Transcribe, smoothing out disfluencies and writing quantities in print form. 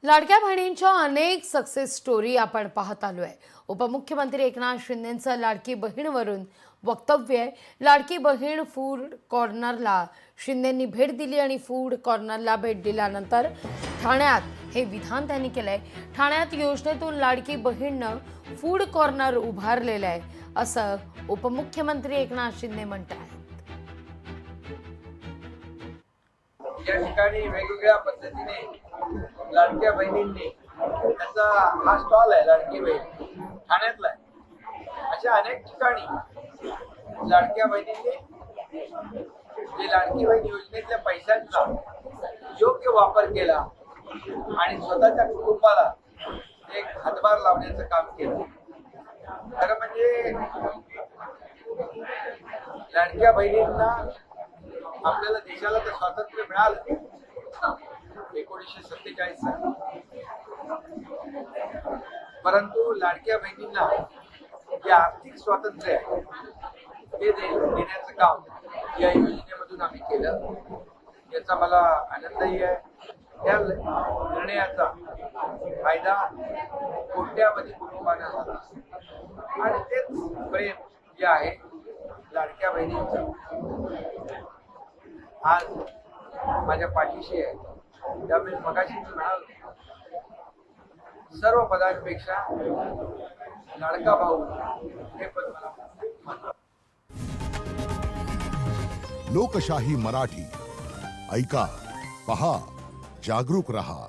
लाडक्या बहिणींच्या अनेक success story आपण पाहत आलोय। उपमुख्यमंत्री एकनाथ शिंदेंचं लाडकी बहीणवरून वक्तव्य आहे। लाडकी बहीण फूड कॉर्नरला शिंदेंनी भेट दिली आणि फूड कॉर्नरला भेट दिल्यानंतर ठाण्यात हे विधान त्यांनी केलंय। ठाण्यात योजनेतून लाडकी बहीणनं फूड कॉर्नर उभारलेलं आहे असं उपमुख्यमंत्री एकनाथ शिंदे म्हणतात। या ठिकाणी वेगवेगळ्या पद्धतीने लाडक्या बहिणींनी त्याचा हा स्टॉल आहे लाडकी बहीण ठाण्यातला आहे। अशा अनेक ठिकाणी लाडक्या बहिणींनी जे लाडकी बहीण योजनेतल्या पैशांचा योग्य वापर केला आणि स्वतःच्या कुटुंबाला एक हातभार लावण्याचं काम केलं। खरं म्हणजे लाडक्या बहिणींना आपल्याला देशाला तर स्वातंत्र्य मिळालं 1947 साली, परंतु लाडक्या बहिणींना जे आर्थिक स्वातंत्र्य आहे ते देण्याचं काम या योजनेमधून आम्ही केलं। याचा मला आनंदही आहे। या निर्णयाचा फायदा कोट्यावधी कुटुंबांना झाला आणि तेच प्रेम जे आहे लाडक्या बहिणींचं आज माझ्या पाठीशी आहे। त्यामुळे मगाशी मी म्हणालो सर्व पदांपेक्षा लाडका भाऊ हे पद मला। लोकशाही मराठी ऐका, पहा, जागरूक रहा।